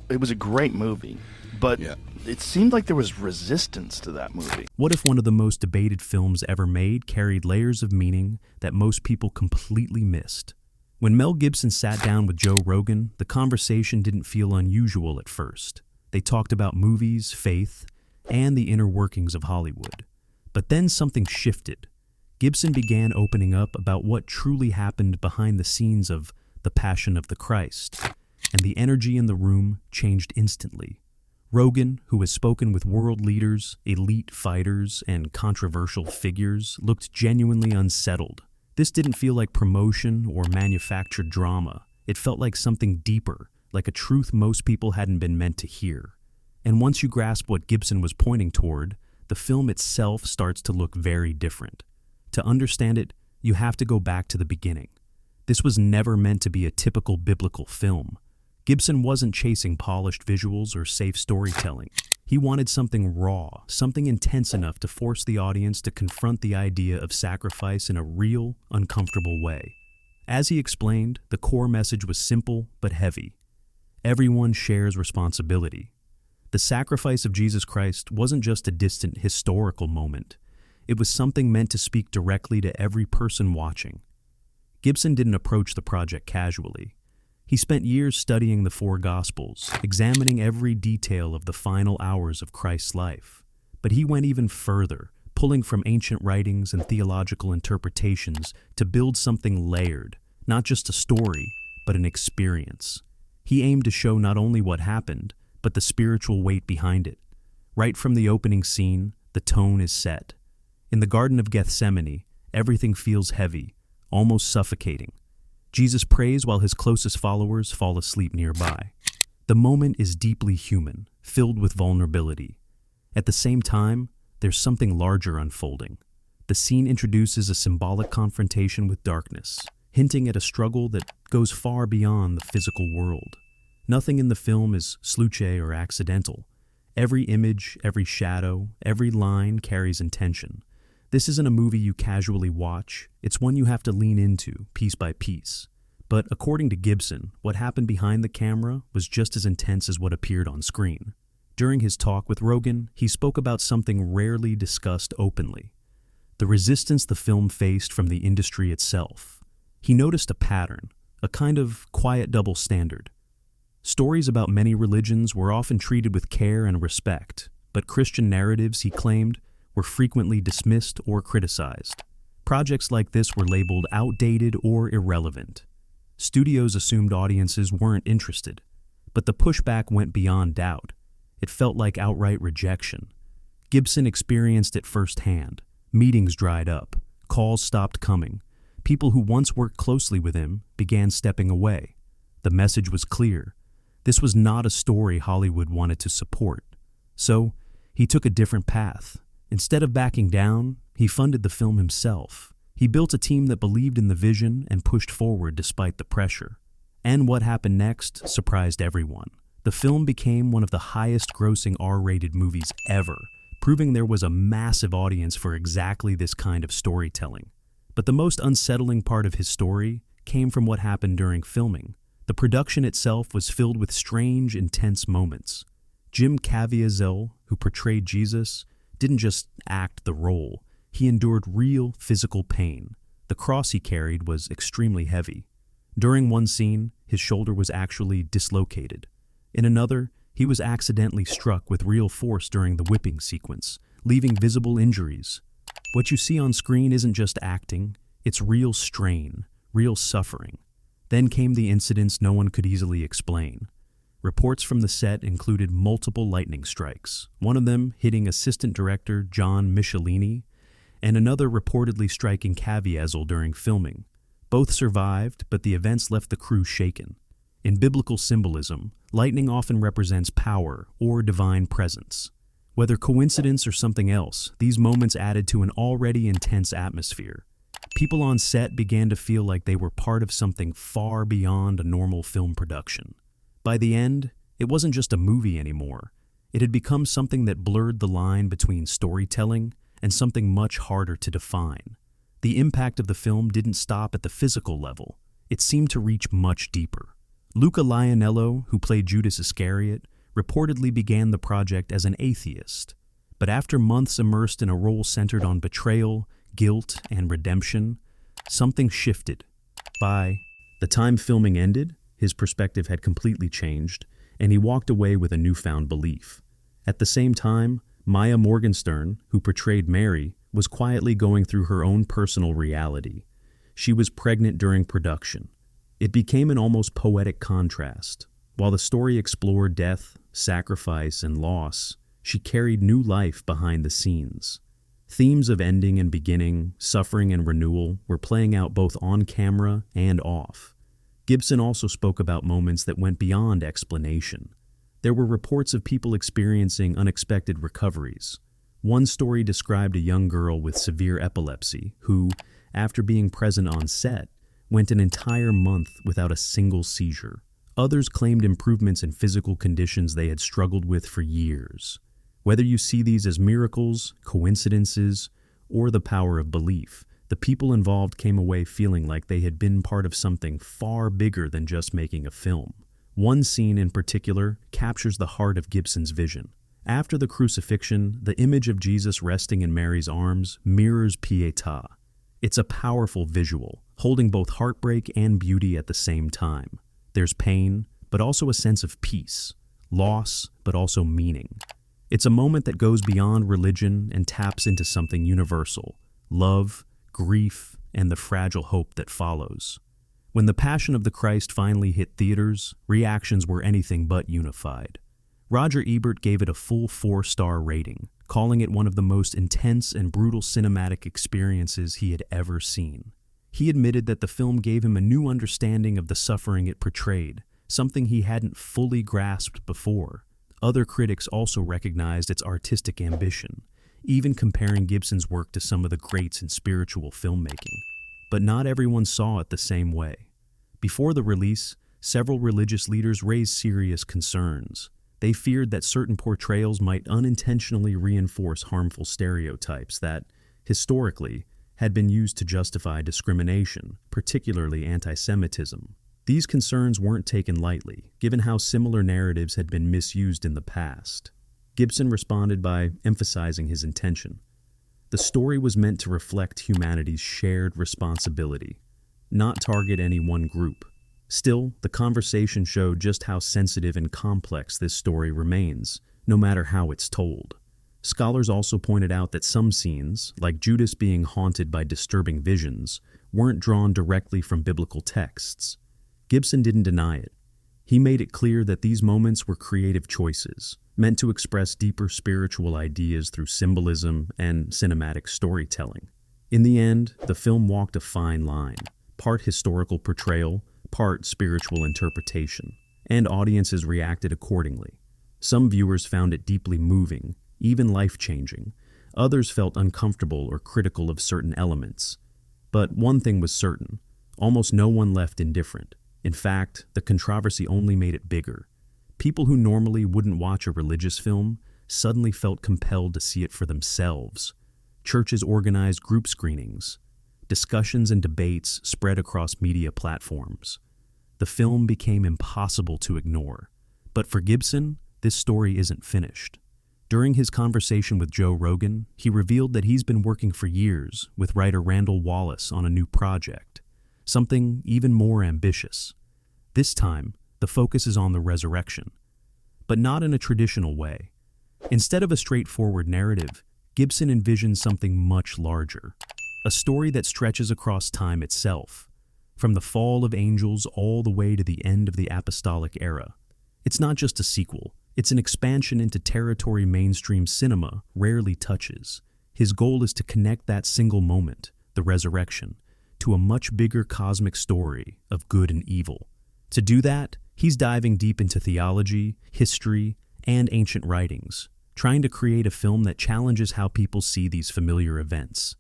it was a great movie, but Yeah. it seemed like there was resistance to that movie. What if one of the most debated films ever made carried layers of meaning that most people completely missed? When Mel Gibson sat down with Joe Rogan, the conversation didn't feel unusual at first. They talked about movies, faith, and the inner workings of Hollywood. But then something shifted. Gibson began opening up about what truly happened behind the scenes of The Passion of the Christ, and the energy in the room changed instantly. Rogan, who has spoken with world leaders, elite fighters, and controversial figures, looked genuinely unsettled. This didn't feel like promotion or manufactured drama. It felt like something deeper, like a truth most people hadn't been meant to hear. And once you grasp what Gibson was pointing toward, the film itself starts to look very different. To understand it, you have to go back to the beginning. This was never meant to be a typical biblical film. Gibson wasn't chasing polished visuals or safe storytelling. He wanted something raw, something intense enough to force the audience to confront the idea of sacrifice in a real, uncomfortable way. As he explained, the core message was simple but heavy. Everyone shares responsibility. The sacrifice of Jesus Christ wasn't just a distant historical moment. It was something meant to speak directly to every person watching. Gibson didn't approach the project casually. He spent years studying the four Gospels, examining every detail of the final hours of Christ's life. But he went even further, pulling from ancient writings and theological interpretations to build something layered, not just a story, but an experience. He aimed to show not only what happened, but the spiritual weight behind it. Right from the opening scene, the tone is set. In the Garden of Gethsemane, everything feels heavy, almost suffocating. Jesus prays while his closest followers fall asleep nearby. The moment is deeply human, filled with vulnerability. At the same time, there's something larger unfolding. The scene introduces a symbolic confrontation with darkness, hinting at a struggle that goes far beyond the physical world. Nothing in the film is sluche or accidental. Every image, every shadow, every line carries intention. This isn't a movie you casually watch, it's one you have to lean into, piece by piece. But according to Gibson, what happened behind the camera was just as intense as what appeared on screen. During his talk with Rogan, he spoke about something rarely discussed openly: the resistance the film faced from the industry itself. He noticed a pattern, a kind of quiet double standard. Stories about many religions were often treated with care and respect, but Christian narratives, he claimed, were frequently dismissed or criticized. Projects like this were labeled outdated or irrelevant. Studios assumed audiences weren't interested, but the pushback went beyond doubt. It felt like outright rejection. Gibson experienced it firsthand. Meetings dried up, calls stopped coming. People who once worked closely with him began stepping away. The message was clear. This was not a story Hollywood wanted to support. So, he took a different path. Instead of backing down, he funded the film himself. He built a team that believed in the vision and pushed forward despite the pressure. And what happened next surprised everyone. The film became one of the highest-grossing R-rated movies ever, proving there was a massive audience for exactly this kind of storytelling. But the most unsettling part of his story came from what happened during filming. The production itself was filled with strange, intense moments. Jim Caviezel, who portrayed Jesus, didn't just act the role. He endured real physical pain. The cross he carried was extremely heavy. During one scene, his shoulder was actually dislocated. In another, he was accidentally struck with real force during the whipping sequence, leaving visible injuries. What you see on screen isn't just acting, it's real strain, real suffering. Then came the incidents no one could easily explain. Reports from the set included multiple lightning strikes, one of them hitting assistant director John Michelini, and another reportedly striking Caviezel during filming. Both survived, but the events left the crew shaken. In biblical symbolism, lightning often represents power or divine presence. Whether coincidence or something else, these moments added to an already intense atmosphere. People on set began to feel like they were part of something far beyond a normal film production. By the end, it wasn't just a movie anymore. It had become something that blurred the line between storytelling and something much harder to define. The impact of the film didn't stop at the physical level. It seemed to reach much deeper. Luca Lionello, who played Judas Iscariot, reportedly began the project as an atheist, but after months immersed in a role centered on betrayal, guilt, and redemption, something shifted. By the time filming ended, his perspective had completely changed, and he walked away with a newfound belief. At the same time, Maya Morgenstern, who portrayed Mary, was quietly going through her own personal reality. She was pregnant during production. It became an almost poetic contrast. While the story explored death, sacrifice, and loss, she carried new life behind the scenes. Themes of ending and beginning, suffering and renewal were playing out both on camera and off. Gibson also spoke about moments that went beyond explanation. There were reports of people experiencing unexpected recoveries. One story described a young girl with severe epilepsy who, after being present on set, went an entire month without a single seizure. Others claimed improvements in physical conditions they had struggled with for years. Whether you see these as miracles, coincidences, or the power of belief, the people involved came away feeling like they had been part of something far bigger than just making a film. One scene in particular captures the heart of Gibson's vision. After the crucifixion, the image of Jesus resting in Mary's arms mirrors Pietà. It's a powerful visual, holding both heartbreak and beauty at the same time. There's pain, but also a sense of peace, loss, but also meaning. It's a moment that goes beyond religion and taps into something universal: love, grief, and the fragile hope that follows. When The Passion of the Christ finally hit theaters, reactions were anything but unified. Roger Ebert gave it a full 4-star rating, calling it one of the most intense and brutal cinematic experiences he had ever seen. He admitted that the film gave him a new understanding of the suffering it portrayed, something he hadn't fully grasped before. Other critics also recognized its artistic ambition, even comparing Gibson's work to some of the greats in spiritual filmmaking. But not everyone saw it the same way. Before the release, several religious leaders raised serious concerns. They feared that certain portrayals might unintentionally reinforce harmful stereotypes that, historically, had been used to justify discrimination, particularly anti-Semitism. These concerns weren't taken lightly, given how similar narratives had been misused in the past. Gibson responded by emphasizing his intention. The story was meant to reflect humanity's shared responsibility, not target any one group. Still, the conversation showed just how sensitive and complex this story remains, no matter how it's told. Scholars also pointed out that some scenes, like Judas being haunted by disturbing visions, weren't drawn directly from biblical texts. Gibson didn't deny it. He made it clear that these moments were creative choices, meant to express deeper spiritual ideas through symbolism and cinematic storytelling. In the end, the film walked a fine line, part historical portrayal, part spiritual interpretation, and audiences reacted accordingly. Some viewers found it deeply moving, even life-changing. Others felt uncomfortable or critical of certain elements. But one thing was certain: almost no one left indifferent. In fact, the controversy only made it bigger. People who normally wouldn't watch a religious film suddenly felt compelled to see it for themselves. Churches organized group screenings. Discussions and debates spread across media platforms. The film became impossible to ignore. But for Gibson, this story isn't finished. During his conversation with Joe Rogan, he revealed that he's been working for years with writer Randall Wallace on a new project, something even more ambitious. This time, the focus is on the resurrection, but not in a traditional way. Instead of a straightforward narrative, Gibson envisions something much larger, a story that stretches across time itself, from the fall of angels all the way to the end of the apostolic era. It's not just a sequel, it's an expansion into territory mainstream cinema rarely touches. His goal is to connect that single moment, the resurrection, to a much bigger cosmic story of good and evil. To do that, he's diving deep into theology, history, and ancient writings, trying to create a film that challenges how people see these familiar events.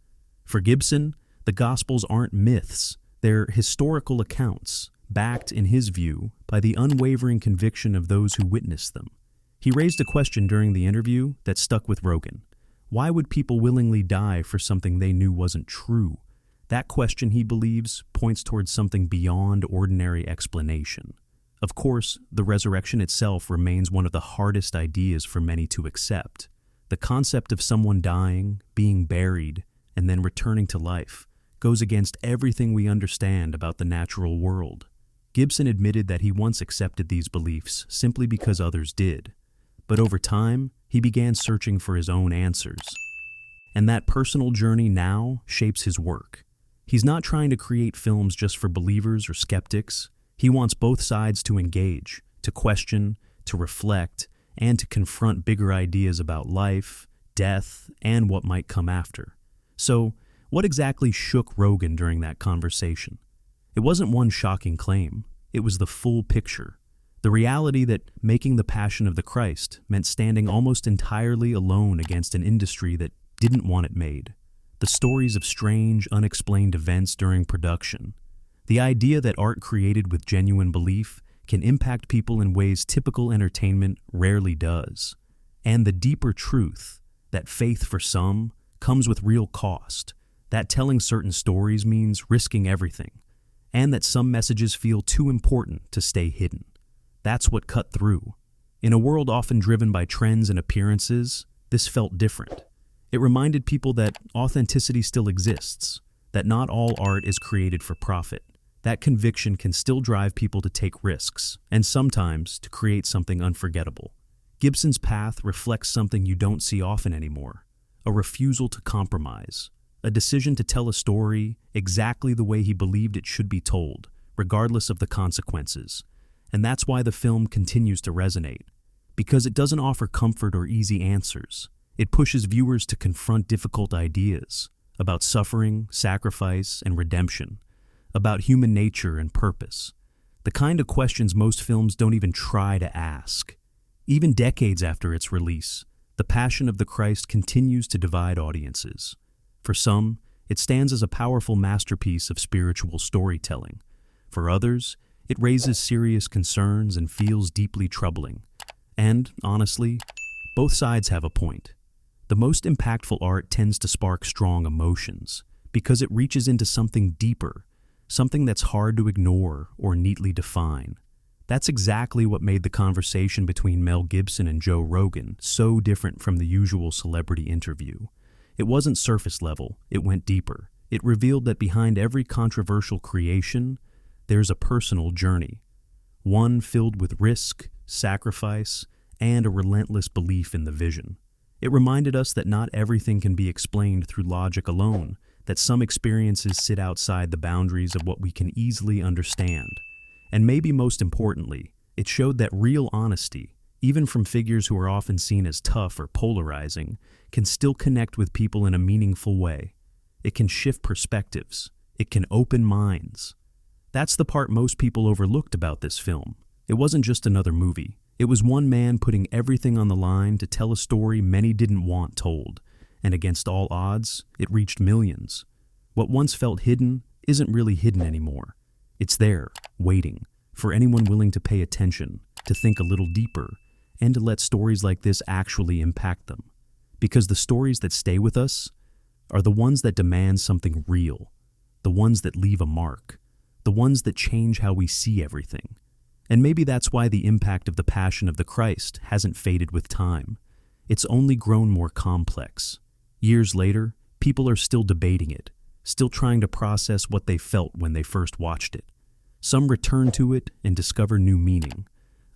For Gibson, the Gospels aren't myths, they're historical accounts, backed, in his view, by the unwavering conviction of those who witnessed them. He raised a question during the interview that stuck with Rogan. Why would people willingly die for something they knew wasn't true? That question, he believes, points towards something beyond ordinary explanation. Of course, the resurrection itself remains one of the hardest ideas for many to accept. The concept of someone dying, being buried, and then returning to life goes against everything we understand about the natural world. Gibson admitted that he once accepted these beliefs simply because others did, but over time, he began searching for his own answers. And that personal journey now shapes his work. He's not trying to create films just for believers or skeptics. He wants both sides to engage, to question, to reflect, and to confront bigger ideas about life, death, and what might come after. So, what exactly shook Rogan during that conversation? It wasn't one shocking claim. It was the full picture. The reality that making The Passion of the Christ meant standing almost entirely alone against an industry that didn't want it made. The stories of strange, unexplained events during production. The idea that art created with genuine belief can impact people in ways typical entertainment rarely does. And the deeper truth that faith for some comes with real cost, that telling certain stories means risking everything, and that some messages feel too important to stay hidden. That's what cut through. In a world often driven by trends and appearances, this felt different. It reminded people that authenticity still exists, that not all art is created for profit. That conviction can still drive people to take risks, and sometimes to create something unforgettable. Gibson's path reflects something you don't see often anymore, a refusal to compromise, a decision to tell a story exactly the way he believed it should be told, regardless of the consequences. And that's why the film continues to resonate, because it doesn't offer comfort or easy answers. It pushes viewers to confront difficult ideas about suffering, sacrifice, and redemption, about human nature and purpose, the kind of questions most films don't even try to ask. Even decades after its release, The Passion of the Christ continues to divide audiences. For some, it stands as a powerful masterpiece of spiritual storytelling. For others, it raises serious concerns and feels deeply troubling. And, honestly, both sides have a point. The most impactful art tends to spark strong emotions because it reaches into something deeper, something that's hard to ignore or neatly define. That's exactly what made the conversation between Mel Gibson and Joe Rogan so different from the usual celebrity interview. It wasn't surface level, it went deeper. It revealed that behind every controversial creation, there's a personal journey. One filled with risk, sacrifice, and a relentless belief in the vision. It reminded us that not everything can be explained through logic alone, that some experiences sit outside the boundaries of what we can easily understand. And maybe most importantly, it showed that real honesty, even from figures who are often seen as tough or polarizing, can still connect with people in a meaningful way. It can shift perspectives. It can open minds. That's the part most people overlooked about this film. It wasn't just another movie. It was one man putting everything on the line to tell a story many didn't want told. And against all odds, it reached millions. What once felt hidden isn't really hidden anymore. It's there, waiting, for anyone willing to pay attention, to think a little deeper, and to let stories like this actually impact them. Because the stories that stay with us are the ones that demand something real, the ones that leave a mark, the ones that change how we see everything. And maybe that's why the impact of The Passion of the Christ hasn't faded with time. It's only grown more complex. Years later, people are still debating it, still trying to process what they felt when they first watched it. Some return to it and discover new meaning.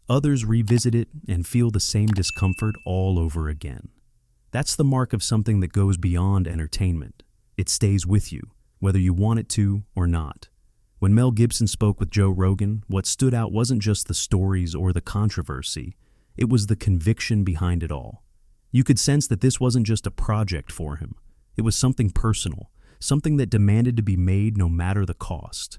Others revisit it and feel the same discomfort all over again. That's the mark of something that goes beyond entertainment. It stays with you, whether you want it to or not. When Mel Gibson spoke with Joe Rogan, what stood out wasn't just the stories or the controversy, it was the conviction behind it all. You could sense that this wasn't just a project for him. It was something personal, something that demanded to be made no matter the cost.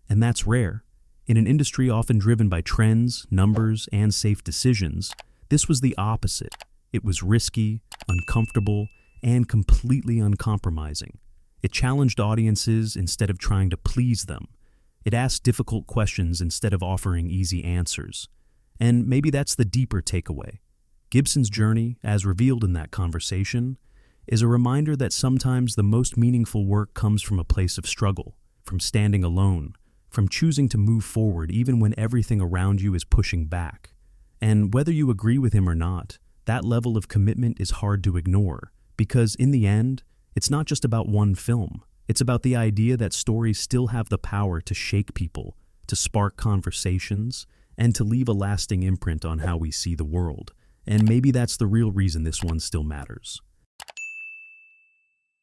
And that's rare. In an industry often driven by trends, numbers, and safe decisions, this was the opposite. It was risky, uncomfortable, and completely uncompromising. It challenged audiences instead of trying to please them. It asked difficult questions instead of offering easy answers. And maybe that's the deeper takeaway. Gibson's journey, as revealed in that conversation, is a reminder that sometimes the most meaningful work comes from a place of struggle, from standing alone, from choosing to move forward even when everything around you is pushing back. And whether you agree with him or not, that level of commitment is hard to ignore, because in the end, it's not just about one film. It's about the idea that stories still have the power to shake people, to spark conversations, and to leave a lasting imprint on how we see the world. And maybe that's the real reason this one still matters.